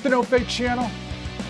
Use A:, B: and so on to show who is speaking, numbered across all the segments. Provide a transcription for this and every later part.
A: the No Fake channel,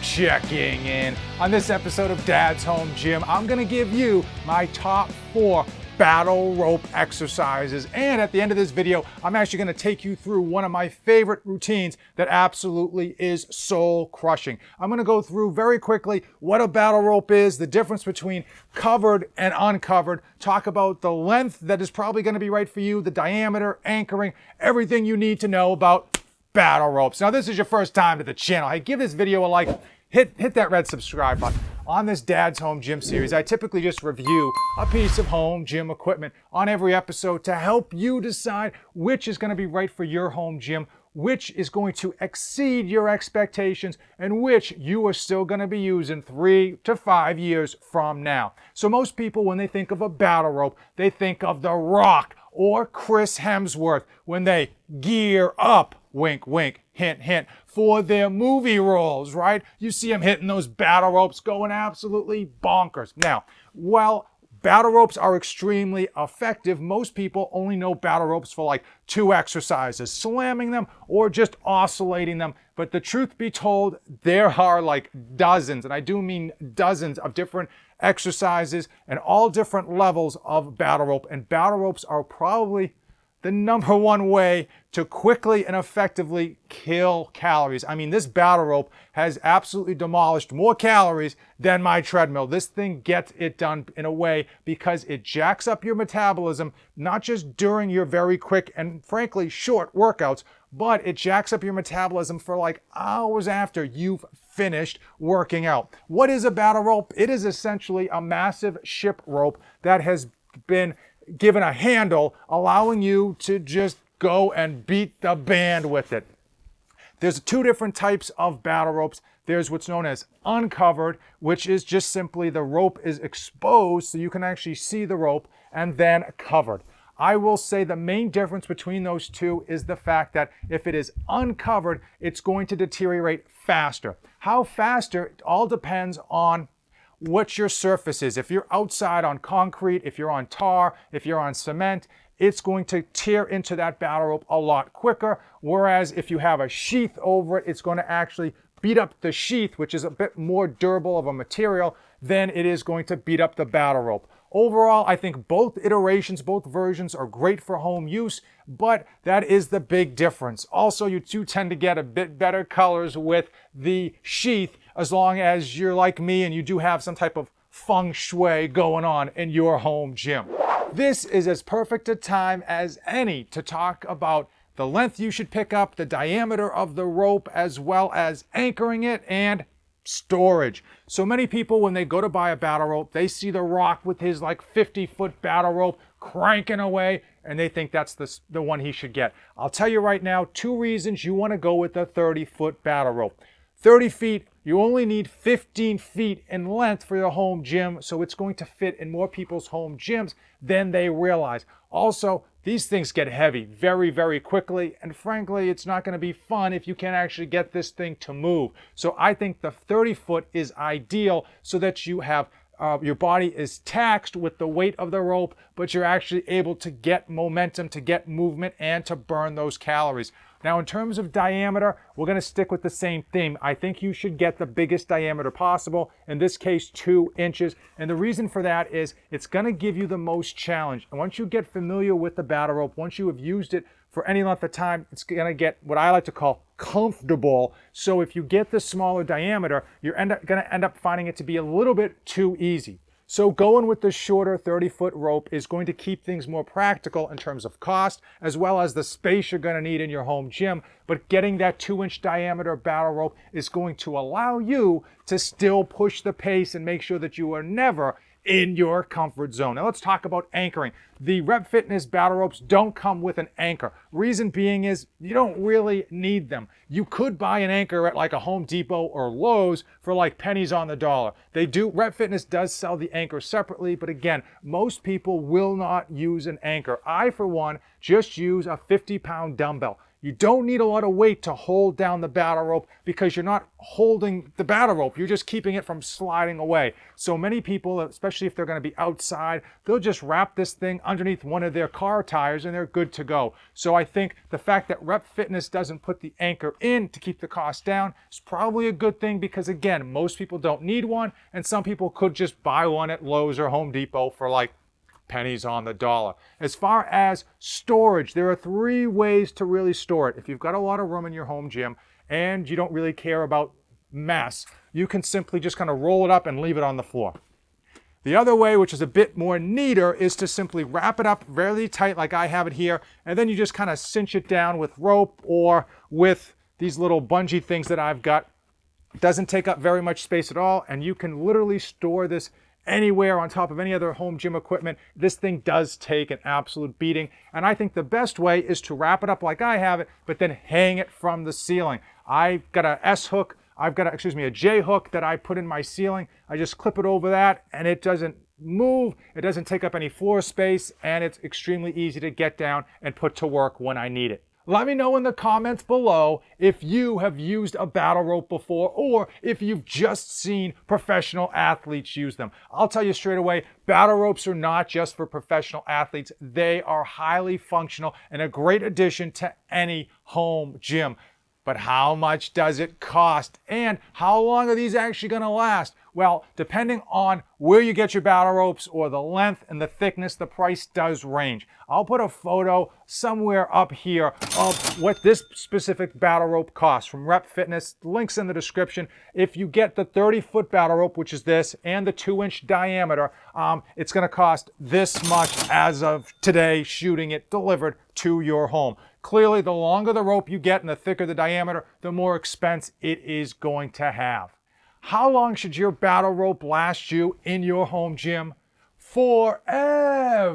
A: checking in. On this episode of Dad's Home Gym, I'm gonna give you my top 4 battle rope exercises. And at the end of this video, I'm actually gonna take you through one of my favorite routines that absolutely is soul crushing. I'm gonna go through very quickly what a battle rope is, the difference between covered and uncovered, talk about the length that is probably gonna be right for you, the diameter, anchoring, everything you need to know about battle ropes. Now, this is your first time to the channel. Hey, give this video a like, hit that red subscribe button. On this Dad's Home Gym series, I typically just review a piece of home gym equipment on every episode to help you decide which is gonna be right for your home gym, which is going to exceed your expectations, and which you are still gonna be using 3 to 5 years from now. So most people, when they think of a battle rope, they think of The Rock or Chris Hemsworth when they gear up, wink, wink, hint, hint, for their movie roles, right? You see them hitting those battle ropes going absolutely bonkers. Now, while battle ropes are extremely effective, most people only know battle ropes for like 2 exercises, slamming them or just oscillating them. But the truth be told, there are like dozens, and I do mean dozens of different exercises and all different levels of battle rope. And battle ropes are probably the number one way to quickly and effectively kill calories. I mean, this battle rope has absolutely demolished more calories than my treadmill. This thing gets it done in a way because it jacks up your metabolism, not just during your very quick and frankly short workouts, but it jacks up your metabolism for like hours after you've finished working out. What is a battle rope? It is essentially a massive ship rope that has been given a handle, allowing you to just go and beat the band with it. There's 2 different types of battle ropes. There's what's known as uncovered, which is just simply the rope is exposed so you can actually see the rope, and then covered. I will say the main difference between those 2 is the fact that if it is uncovered, it's going to deteriorate faster. How faster? It all depends on what your surface is. If you're outside on concrete, if you're on tar, if you're on cement, it's going to tear into that battle rope a lot quicker. Whereas if you have a sheath over it, it's going to actually beat up the sheath, which is a bit more durable of a material than it is going to beat up the battle rope. Overall, I think both iterations, both versions are great for home use, but that is the big difference. Also, you do tend to get a bit better colors with the sheath as long as you're like me and you do have some type of feng shui going on in your home gym. This is as perfect a time as any to talk about the length you should pick up, the diameter of the rope, as well as anchoring it and storage. So many people, when they go to buy a battle rope, they see The Rock with his like 50-foot battle rope cranking away, and they think that's the one he should get. I'll tell you right now, 2 reasons you want to go with a 30-foot battle rope. 30 feet, you only need 15 feet in length for your home gym, so it's going to fit in more people's home gyms than they realize. Also, these things get heavy very, very quickly, and frankly, it's not going to be fun if you can't actually get this thing to move. So I think the 30-foot is ideal so that you have your body is taxed with the weight of the rope, but you're actually able to get momentum, to get movement, and to burn those calories. Now, in terms of diameter, we're going to stick with the same theme. I think you should get the biggest diameter possible, in this case 2 inches. And the reason for that is it's going to give you the most challenge. And once you get familiar with the battle rope, once you have used it for any length of time, it's going to get what I like to call comfortable. So if you get the smaller diameter, you're going to end up finding it to be a little bit too easy. So going with the shorter 30-foot rope is going to keep things more practical in terms of cost, as well as the space you're going to need in your home gym. But getting that 2-inch diameter battle rope is going to allow you to still push the pace and make sure that you are never in your comfort zone. Now let's talk about anchoring. The Rep Fitness battle ropes don't come with an anchor. Reason being is you don't really need them. You could buy an anchor at like a Home Depot or Lowe's for like pennies on the dollar. Rep Fitness does sell the anchor separately, but again, most people will not use an anchor. I, for one, just use a 50-pound dumbbell. You don't need a lot of weight to hold down the battle rope because you're not holding the battle rope. You're just keeping it from sliding away. So many people, especially if they're going to be outside, they'll just wrap this thing underneath one of their car tires and they're good to go. So I think the fact that Rep Fitness doesn't put the anchor in to keep the cost down is probably a good thing because, again, most people don't need one and some people could just buy one at Lowe's or Home Depot for like pennies on the dollar. As far as storage, there are 3 ways to really store it. If you've got a lot of room in your home gym and you don't really care about mess, you can simply just kind of roll it up and leave it on the floor. The other way, which is a bit more neater, is to simply wrap it up really tight like I have it here, and then you just kind of cinch it down with rope or with these little bungee things that I've got. It doesn't take up very much space at all, and you can literally store this anywhere on top of any other home gym equipment. This thing does take an absolute beating, and I think the best way is to wrap it up like I have it, but then hang it from the ceiling. I've got a S-hook, a J-hook that I put in my ceiling. I just clip it over that, and it doesn't move, it doesn't take up any floor space, and it's extremely easy to get down and put to work when I need it. Let me know in the comments below if you have used a battle rope before or if you've just seen professional athletes use them. I'll tell you straight away, battle ropes are not just for professional athletes. They are highly functional and a great addition to any home gym. But how much does it cost? And how long are these actually going to last? Well, depending on where you get your battle ropes or the length and the thickness, the price does range. I'll put a photo somewhere up here of what this specific battle rope costs from Rep Fitness. Links in the description. If you get the 30-foot battle rope, which is this, and the 2-inch diameter, it's going to cost this much as of today, shooting it delivered to your home. Clearly, the longer the rope you get and the thicker the diameter, the more expense it is going to have. How long should your battle rope last you in your home gym? Forever,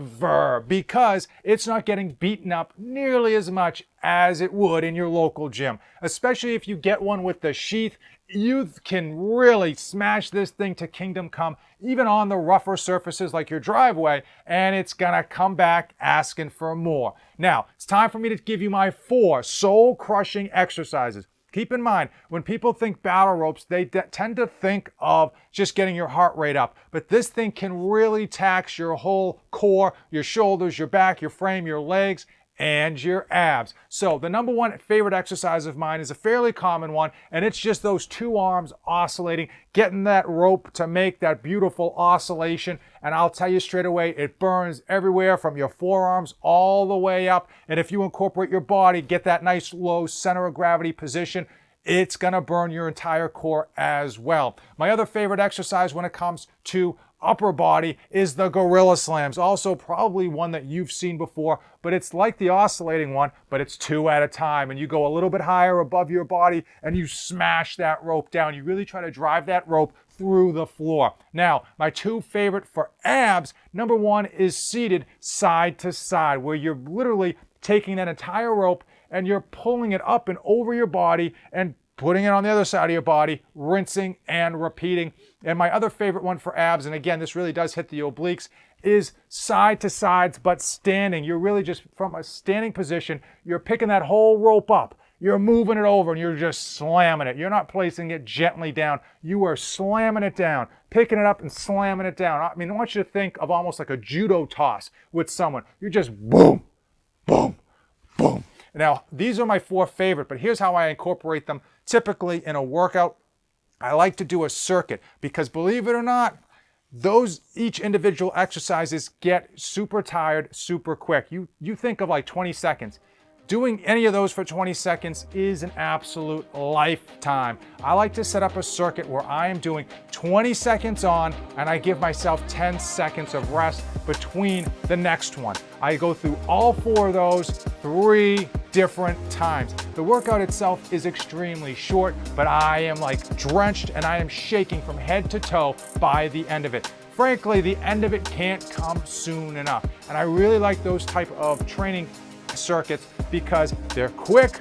A: because it's not getting beaten up nearly as much as it would in your local gym. Especially if you get one with the sheath, you can really smash this thing to kingdom come, even on the rougher surfaces like your driveway, and it's gonna come back asking for more. Now, it's time for me to give you my 4 soul-crushing exercises. Keep in mind, when people think battle ropes, they tend to think of just getting your heart rate up. But this thing can really tax your whole core, your shoulders, your back, your frame, your legs, and your abs. So the number 1 favorite exercise of mine is a fairly common one, and it's just those 2 arms oscillating, getting that rope to make that beautiful oscillation. And I'll tell you straight away, it burns everywhere from your forearms all the way up. And if you incorporate your body, get that nice low center of gravity position, it's gonna burn your entire core as well. My other favorite exercise when it comes to upper body is the gorilla slams. Also probably one that you've seen before, but it's like the oscillating one, but it's 2 at a time. And you go a little bit higher above your body and you smash that rope down. You really try to drive that rope through the floor. Now, my 2 favorite for abs, number 1 is seated side to side, where you're literally taking that entire rope and you're pulling it up and over your body and putting it on the other side of your body, rinsing and repeating. And my other favorite one for abs, and again, this really does hit the obliques, is side to sides, but standing. You're really just from a standing position, you're picking that whole rope up. You're moving it over and you're just slamming it. You're not placing it gently down. You are slamming it down, picking it up and slamming it down. I mean, I want you to think of almost like a judo toss with someone. You're just boom, boom, boom. Now, these are my 4 favorite, but here's how I incorporate them. Typically in a workout, I like to do a circuit because, believe it or not, each individual exercises get super tired super quick. You think of like 20 seconds. Doing any of those for 20 seconds is an absolute lifetime. I like to set up a circuit where I am doing 20 seconds on and I give myself 10 seconds of rest between the next one. I go through all 4 of those 3 different times. The workout itself is extremely short, but I am like drenched and I am shaking from head to toe by the end of it. Frankly, the end of it can't come soon enough. And I really like those type of training circuits because they're quick,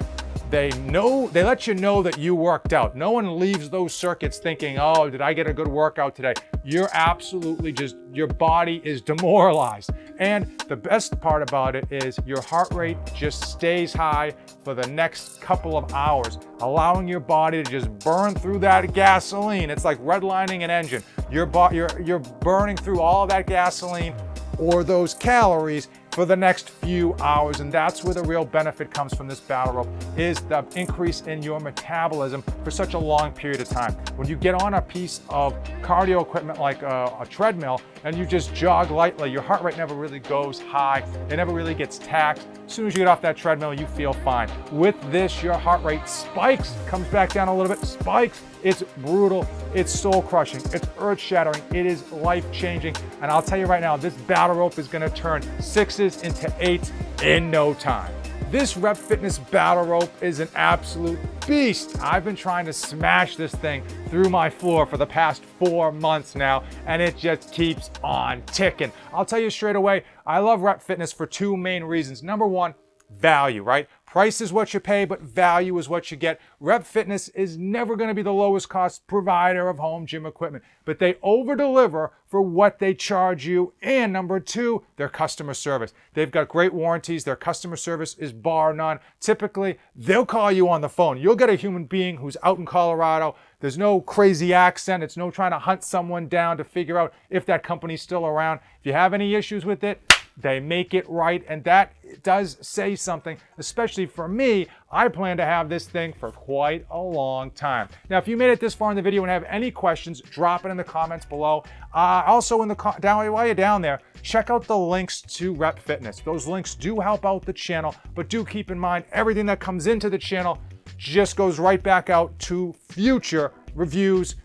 A: they let you know that you worked out. No one leaves those circuits thinking, oh, did I get a good workout today? You're absolutely your body is demoralized. And the best part about it is your heart rate just stays high for the next couple of hours, allowing your body to just burn through that gasoline. It's like redlining an engine. You're burning through all of that gasoline or those calories for the next few hours, and that's where the real benefit comes from this battle rope, is the increase in your metabolism for such a long period of time. When you get on a piece of cardio equipment like a treadmill and you just jog lightly, your heart rate never really goes high, it never really gets taxed. As soon as you get off that treadmill, you feel fine. With this, your heart rate spikes, comes back down a little bit, spikes. It's brutal, it's soul crushing, it's earth shattering, it is life changing. And I'll tell you right now, this battle rope is gonna turn 6s into 8s in no time. This Rep Fitness battle rope is an absolute beast. I've been trying to smash this thing through my floor for the past 4 months now, and it just keeps on ticking. I'll tell you straight away, I love Rep Fitness for 2 main reasons. Number 1, value, right? Price is what you pay, but value is what you get. Rep Fitness is never going to be the lowest cost provider of home gym equipment, but they over-deliver for what they charge you. And number 2, their customer service. They've got great warranties. Their customer service is bar none. Typically, they'll call you on the phone. You'll get a human being who's out in Colorado. There's no crazy accent. It's no trying to hunt someone down to figure out if that company's still around. If you have any issues with it, they make it right, and that does say something, especially for me. I plan to have this thing for quite a long time. Now, if you made it this far in the video and have any questions, drop it in the comments below. Also, while you're down there, check out the links to Rep Fitness. Those links do help out the channel, but do keep in mind, everything that comes into the channel just goes right back out to future reviews.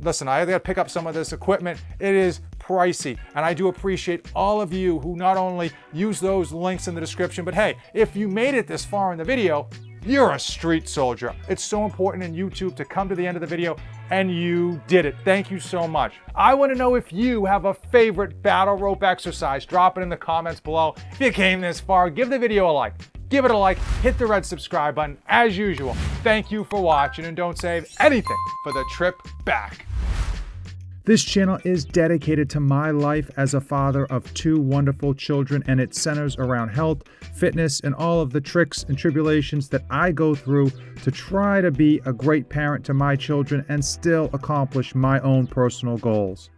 A: Listen, I gotta pick up some of this equipment. It is pricey, and I do appreciate all of you who not only use those links in the description, but hey, if you made it this far in the video, you're a street soldier. It's so important in YouTube to come to the end of the video, and you did it. Thank you so much. I want to know if you have a favorite battle rope exercise. Drop it in the comments below. If you came this far, give the video a like. Give it a like, hit the red subscribe button. As usual, thank you for watching, and don't save anything for the trip back. This channel is dedicated to my life as a father of 2 wonderful children, and it centers around health, fitness, and all of the tricks and tribulations that I go through to try to be a great parent to my children and still accomplish my own personal goals.